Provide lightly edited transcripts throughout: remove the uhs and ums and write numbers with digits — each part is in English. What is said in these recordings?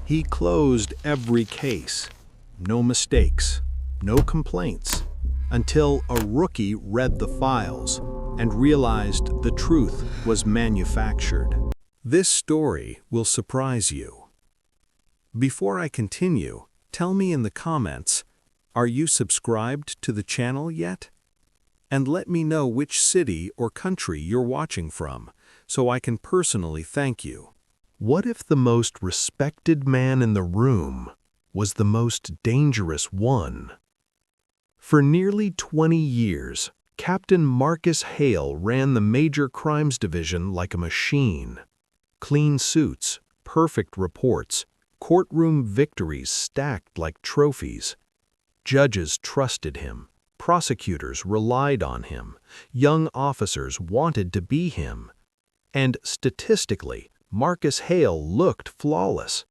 He closed every case. No mistakes, no complaints, until a rookie read the files and realized the truth was manufactured. This story will surprise you. Before I continue, tell me in the comments, are you subscribed to the channel yet? And let me know which city or country you're watching from, so I can personally thank you. What if the most respected man in the room was the most dangerous one? For nearly 20 years, Captain Marcus Hale ran the Major Crimes Division like a machine. Clean suits, perfect reports, courtroom victories stacked like trophies. Judges trusted him, prosecutors relied on him, young officers wanted to be him. And statistically, Marcus Hale looked flawless.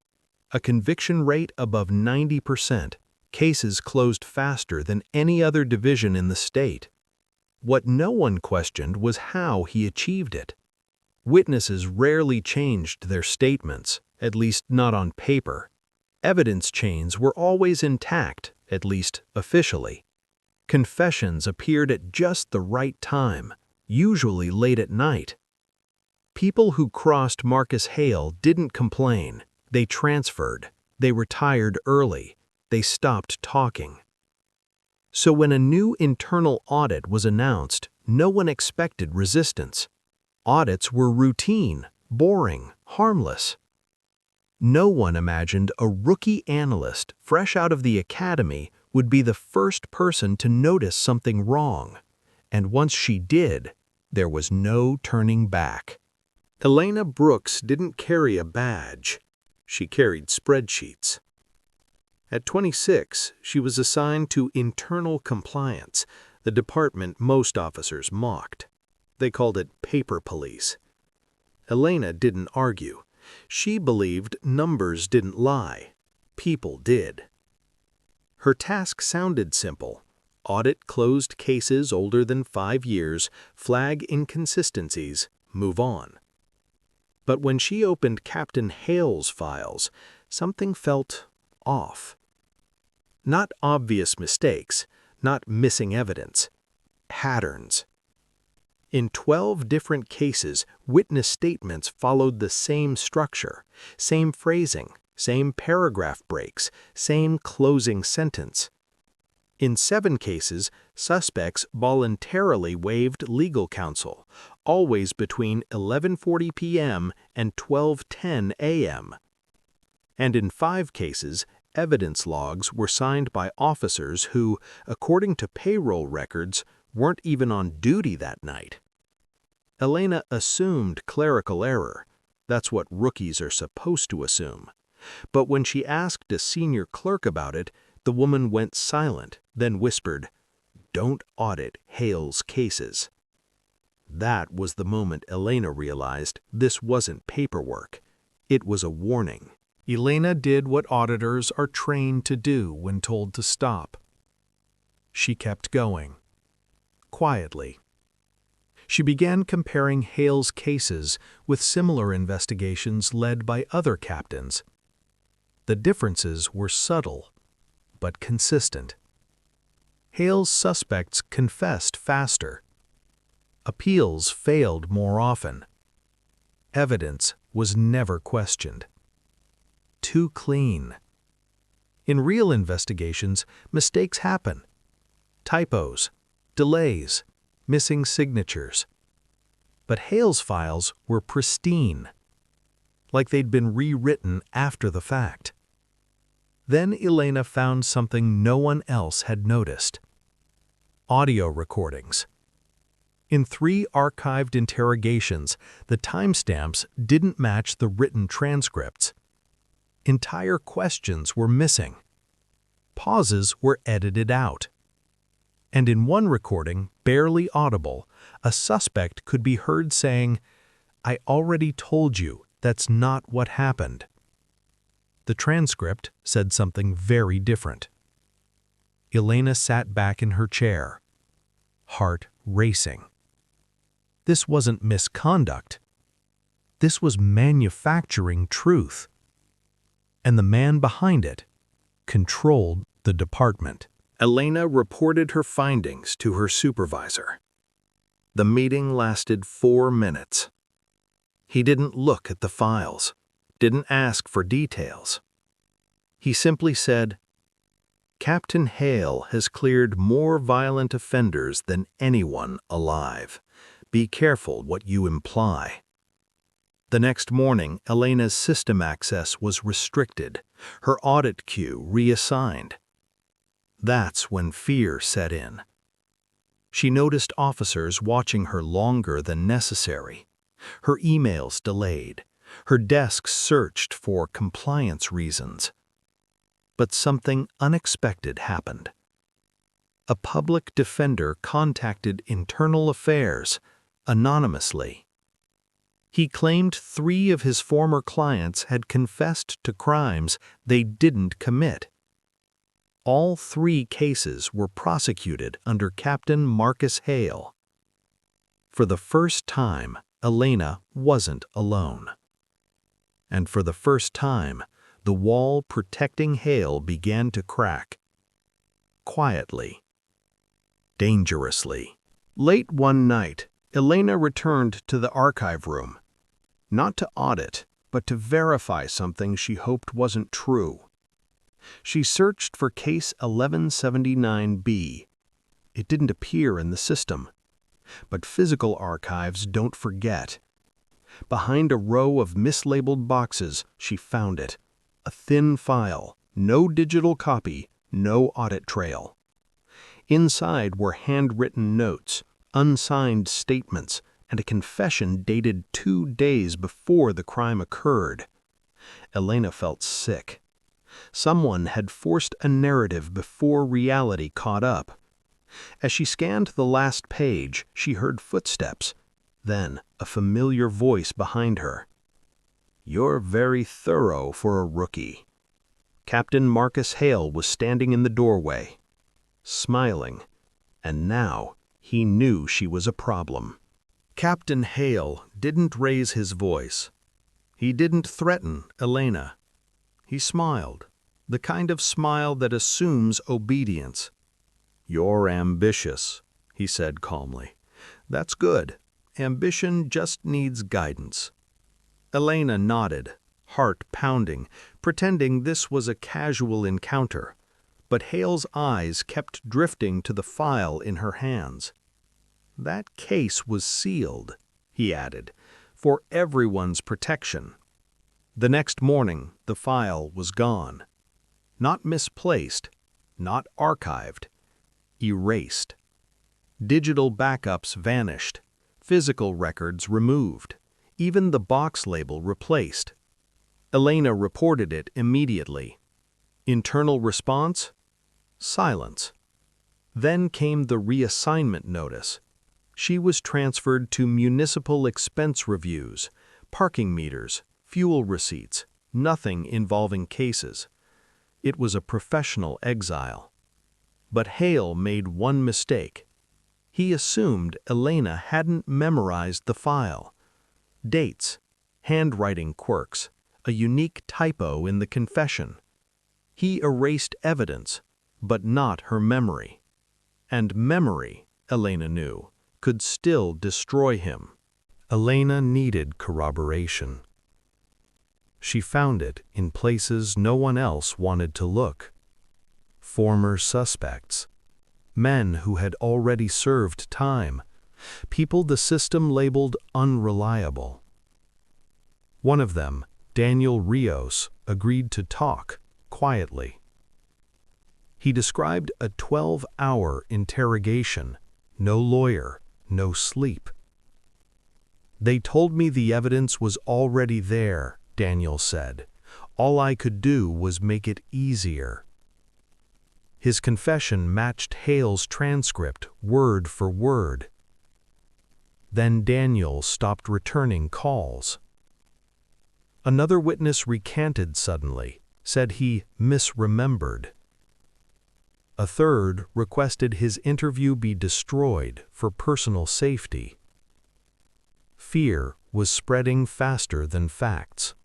A conviction rate above 90%, cases closed faster than any other division in the state. What no one questioned was how he achieved it. Witnesses rarely changed their statements, at least not on paper. Evidence chains were always intact, at least officially. Confessions appeared at just the right time, usually late at night. People who crossed Marcus Hale didn't complain. They transferred. They retired early. They stopped talking. So when a new internal audit was announced, no one expected resistance. Audits were routine, boring, harmless. No one imagined a rookie analyst fresh out of the academy would be the first person to notice something wrong. And once she did, there was no turning back. Elena Brooks didn't carry a badge. She carried spreadsheets. At 26, she was assigned to internal compliance, the department most officers mocked. They called it paper police. Elena didn't argue. She believed numbers didn't lie. People did. Her task sounded simple. Audit closed cases older than 5 years, flag inconsistencies, move on. But when she opened Captain Hale's files, something felt off. Not obvious mistakes, not missing evidence, patterns. In 12 different cases, witness statements followed the same structure, same phrasing, same paragraph breaks, same closing sentence. In 7 cases, suspects voluntarily waived legal counsel, always between 11:40 p.m. and 12:10 a.m. And in 5 cases, evidence logs were signed by officers who, according to payroll records, weren't even on duty that night. Elena assumed clerical error. That's what rookies are supposed to assume. But when she asked a senior clerk about it, the woman went silent, then whispered, "Don't audit Hale's cases." That was the moment Elena realized this wasn't paperwork. It was a warning. Elena did what auditors are trained to do when told to stop. She kept going. Quietly. She began comparing Hale's cases with similar investigations led by other captains. The differences were subtle, but consistent. Hale's suspects confessed faster. Appeals failed more often. Evidence was never questioned. Too clean. In real investigations, mistakes happen. Typos, delays, missing signatures. But Hale's files were pristine, like they'd been rewritten after the fact. Then Elena found something no one else had noticed. Audio recordings. In 3 archived interrogations, the timestamps didn't match the written transcripts. Entire questions were missing. Pauses were edited out. And in one recording, barely audible, a suspect could be heard saying, "I already told you, that's not what happened." The transcript said something very different. Elena sat back in her chair, heart racing. This wasn't misconduct. This was manufacturing truth. and the man behind it controlled the department. Elena reported her findings to her supervisor. The meeting lasted 4 minutes. He didn't look at the files, didn't ask for details. He simply said, "Captain Hale has cleared more violent offenders than anyone alive. Be careful what you imply." The next morning, Elena's system access was restricted, her audit queue reassigned. That's when fear set in. She noticed officers watching her longer than necessary, her emails delayed, her desk searched for compliance reasons. But something unexpected happened. A public defender contacted Internal Affairs anonymously. He claimed 3 of his former clients had confessed to crimes they didn't commit. All 3 cases were prosecuted under Captain Marcus Hale. For the first time, Elena wasn't alone. And for the first time, the wall protecting Hale began to crack. Quietly. Dangerously. Late one night, Elena returned to the archive room. Not to audit, but to verify something she hoped wasn't true. She searched for case 1179B. It didn't appear in the system. But physical archives don't forget. Behind a row of mislabeled boxes, she found it. A thin file, no digital copy, no audit trail. Inside were handwritten notes, unsigned statements, and a confession dated 2 days before the crime occurred. Elena felt sick. Someone had forced a narrative before reality caught up. As she scanned the last page, she heard footsteps, then a familiar voice behind her. "You're very thorough for a rookie." Captain Marcus Hale was standing in the doorway, smiling, and now he knew she was a problem. Captain Hale didn't raise his voice. He didn't threaten Elena. He smiled, the kind of smile that assumes obedience. "You're ambitious," he said calmly. "That's good. Ambition just needs guidance." Elena nodded, heart pounding, pretending this was a casual encounter. But Hale's eyes kept drifting to the file in her hands. "That case was sealed," he added, "for everyone's protection." The next morning, the file was gone. Not misplaced, not archived, erased. Digital backups vanished, physical records removed, even the box label replaced. Elena reported it immediately. Internal response? Silence. Then came the reassignment notice. She was transferred to municipal expense reviews, parking meters, fuel receipts, nothing involving cases. It was a professional exile. But Hale made one mistake. He assumed Elena hadn't memorized the file. Dates, handwriting quirks, a unique typo in the confession. He erased evidence, but not her memory. And memory, Elena knew, could still destroy him. Elena needed corroboration. She found it in places no one else wanted to look. Former suspects, men who had already served time, people the system labeled unreliable. One of them, Daniel Rios, agreed to talk, quietly. He described a 12-hour interrogation, no lawyer, no sleep. "They told me the evidence was already there," Daniel said. "All I could do was make it easier." His confession matched Hale's transcript word for word. Then Daniel stopped returning calls. Another witness recanted suddenly, said he misremembered. A third requested his interview be destroyed for personal safety. Fear was spreading faster than facts.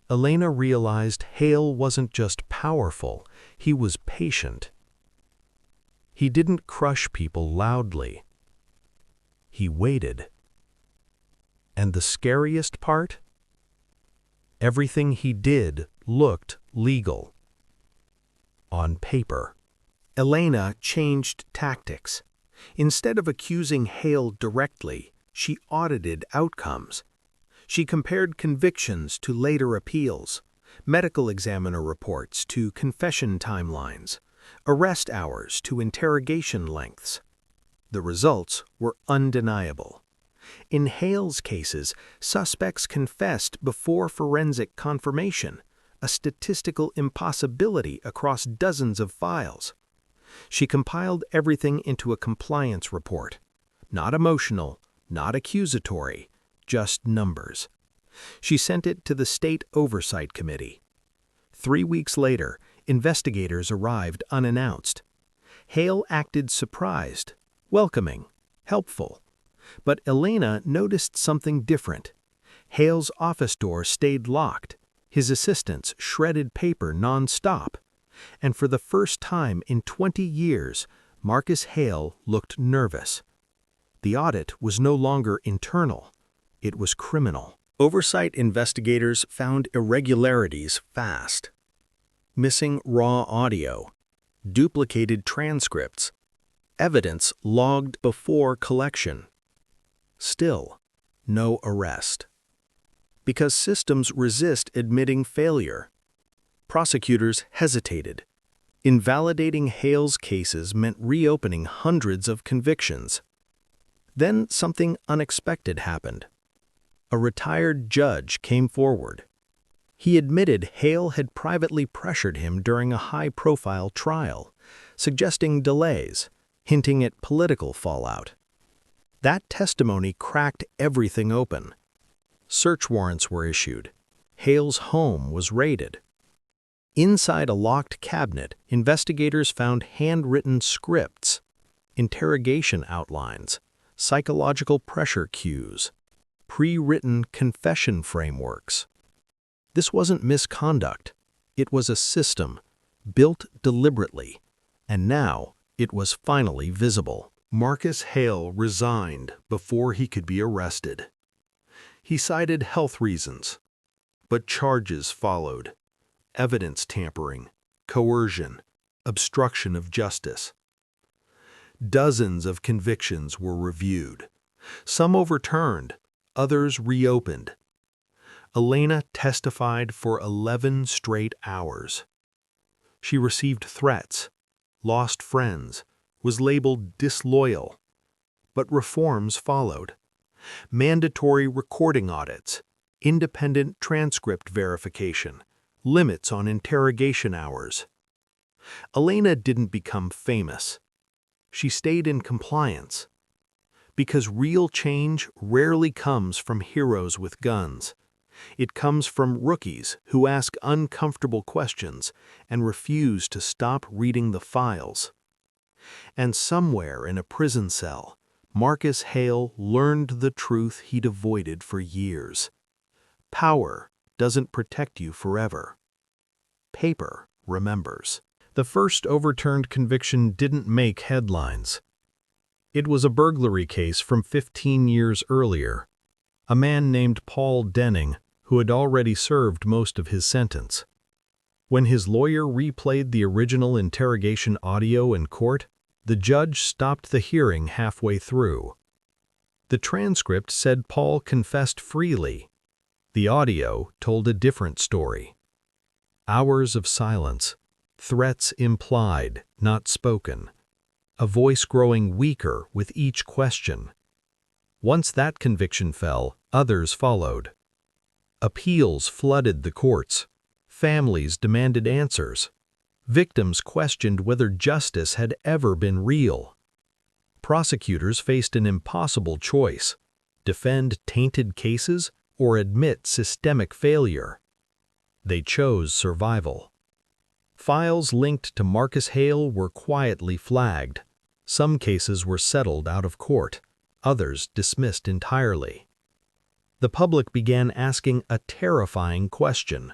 Elena realized Hale wasn't just powerful, he was patient. He didn't crush people loudly. He waited. And the scariest part? Everything he did looked legal. On paper. Elena changed tactics. Instead of accusing Hale directly, she audited outcomes. She compared convictions to later appeals, medical examiner reports to confession timelines, arrest hours to interrogation lengths. The results were undeniable. In Hale's cases, suspects confessed before forensic confirmation, a statistical impossibility across dozens of files. She compiled everything into a compliance report. Not emotional, not accusatory, just numbers. She sent it to the State Oversight Committee. 3 weeks later, investigators arrived unannounced. Hale acted surprised, welcoming, helpful. But Elena noticed something different. Hale's office door stayed locked. His assistants shredded paper non-stop. And for the first time in 20 years, Marcus Hale looked nervous. The audit was no longer internal. It was criminal. Oversight investigators found irregularities fast. Missing raw audio, duplicated transcripts, evidence logged before collection. Still, no arrest. Because systems resist admitting failure. Prosecutors hesitated. Invalidating Hale's cases meant reopening hundreds of convictions. Then something unexpected happened. A retired judge came forward. He admitted Hale had privately pressured him during a high-profile trial, suggesting delays, hinting at political fallout. That testimony cracked everything open. Search warrants were issued. Hale's home was raided. Inside a locked cabinet, investigators found handwritten scripts, interrogation outlines, psychological pressure cues, pre-written confession frameworks. This wasn't misconduct. It was a system, built deliberately, and now it was finally visible. Marcus Hale resigned before he could be arrested. He cited health reasons, but charges followed. Evidence tampering, coercion, obstruction of justice. Dozens of convictions were reviewed. Some overturned, others reopened. Elena testified for 11 straight hours. She received threats, lost friends, was labeled disloyal. But reforms followed. Mandatory recording audits, independent transcript verification, limits on interrogation hours. Elena didn't become famous. She stayed in compliance. Because real change rarely comes from heroes with guns. It comes from rookies who ask uncomfortable questions and refuse to stop reading the files. And somewhere in a prison cell, Marcus Hale learned the truth he'd avoided for years. Power doesn't protect you forever. Paper remembers. The first overturned conviction didn't make headlines. It was a burglary case from 15 years earlier. A man named Paul Denning, who had already served most of his sentence. When his lawyer replayed the original interrogation audio in court, the judge stopped the hearing halfway through. The transcript said Paul confessed freely. The audio told a different story. Hours of silence, threats implied, not spoken, a voice growing weaker with each question. Once that conviction fell, others followed. Appeals flooded the courts. Families demanded answers. Victims questioned whether justice had ever been real. Prosecutors faced an impossible choice: defend tainted cases or admit systemic failure. They chose survival. Files linked to Marcus Hale were quietly flagged. Some cases were settled out of court, others dismissed entirely. The public began asking a terrifying question.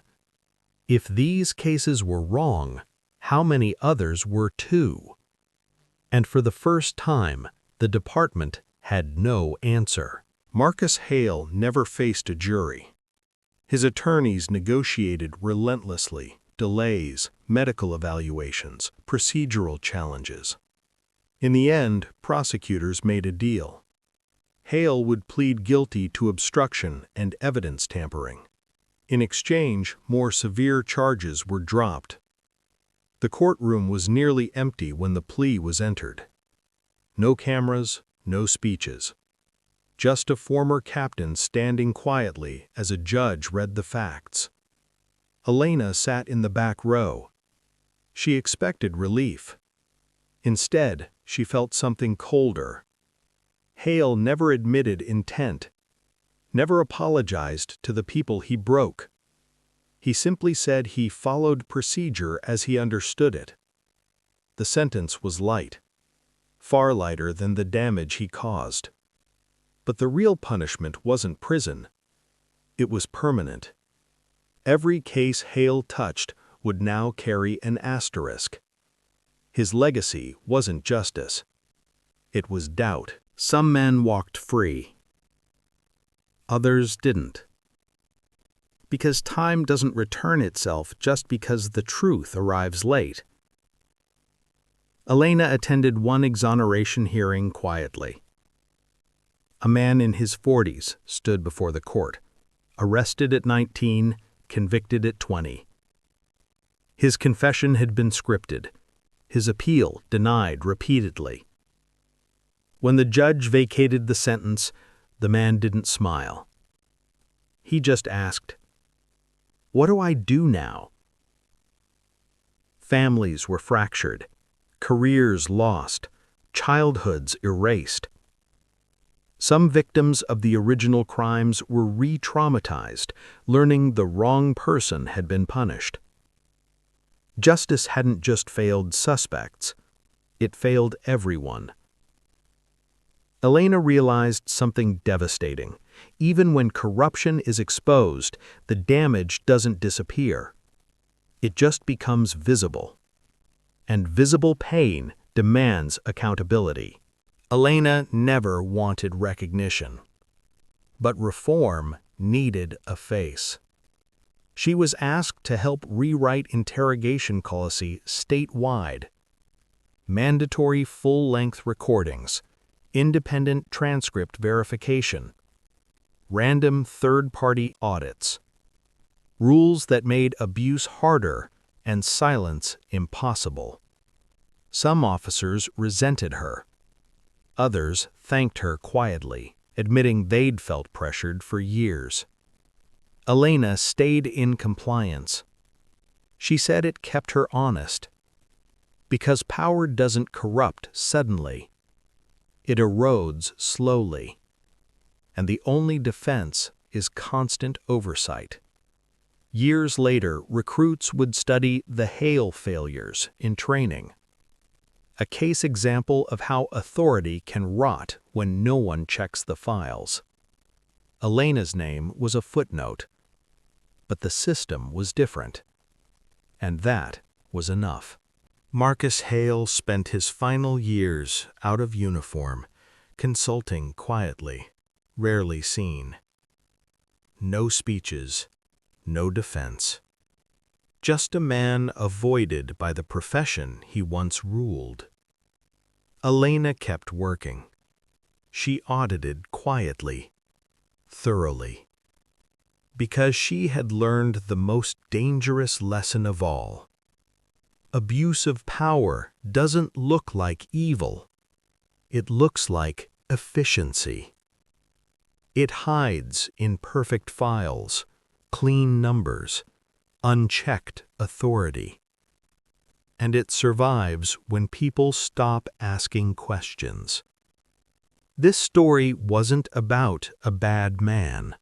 If these cases were wrong, how many others were too? And for the first time, the department had no answer. Marcus Hale never faced a jury. His attorneys negotiated relentlessly: delays, medical evaluations, procedural challenges. In the end, prosecutors made a deal. Hale would plead guilty to obstruction and evidence tampering. In exchange, more severe charges were dropped. The courtroom was nearly empty when the plea was entered. No cameras, no speeches. Just a former captain standing quietly as a judge read the facts. Elena sat in the back row. She expected relief. Instead, she felt something colder. Hale never admitted intent, never apologized to the people he broke. He simply said he followed procedure as he understood it. The sentence was light, far lighter than the damage he caused. But the real punishment wasn't prison. It was permanent. Every case Hale touched would now carry an asterisk. His legacy wasn't justice. It was doubt. Some men walked free. Others didn't. Because time doesn't return itself just because the truth arrives late. Elena attended one exoneration hearing quietly. A man in his 40s stood before the court, arrested at 19, convicted at 20. His confession had been scripted, his appeal denied repeatedly. When the judge vacated the sentence, the man didn't smile. He just asked, "What do I do now?" Families were fractured, careers lost, childhoods erased. Some victims of the original crimes were re-traumatized, learning the wrong person had been punished. Justice hadn't just failed suspects, it failed everyone. Elena realized something devastating. Even when corruption is exposed, the damage doesn't disappear. It just becomes visible. And visible pain demands accountability. Elena never wanted recognition. But reform needed a face. She was asked to help rewrite interrogation policy statewide. Mandatory full-length recordings, independent transcript verification, random third-party audits, rules that made abuse harder and silence impossible. Some officers resented her. Others thanked her quietly, admitting they'd felt pressured for years. Elena stayed in compliance. She said it kept her honest. Because power doesn't corrupt suddenly. It erodes slowly. And the only defense is constant oversight. Years later, recruits would study the Hale failures in training. A case example of how authority can rot when no one checks the files. Elena's name was a footnote, but the system was different. And that was enough. Marcus Hale spent his final years out of uniform, consulting quietly, rarely seen. No speeches, no defense. Just a man avoided by the profession he once ruled. Elena kept working. She audited quietly, thoroughly. Because she had learned the most dangerous lesson of all. Abuse of power doesn't look like evil. It looks like efficiency. It hides in perfect files, clean numbers, unchecked authority. And it survives when people stop asking questions. This story wasn't about a bad man.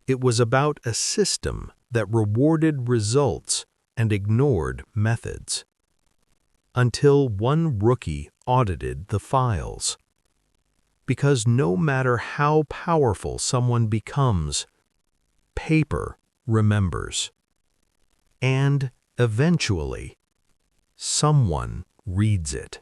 It was about a system that rewarded results and ignored methods. Until one rookie audited the files. Because no matter how powerful someone becomes, paper remembers. And eventually, someone reads it.